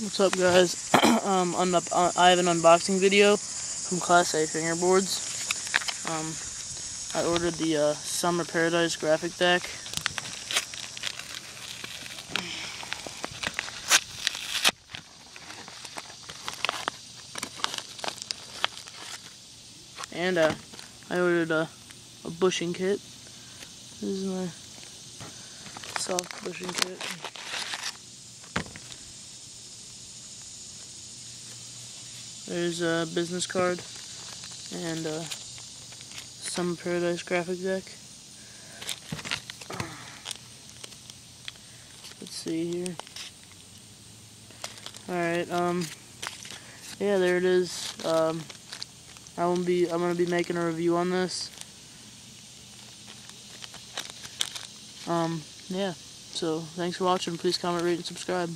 What's up, guys? I have an unboxing video from Class A Fingerboards. I ordered the Summer Paradise graphic deck. And I ordered a bushing kit. This is my soft bushing kit. There's a business card and a Summer Paradise graphic deck. Let's see here. Alright, yeah, there it is. I'm gonna be making a review on this. Yeah, so thanks for watching. Please comment, rate, and subscribe.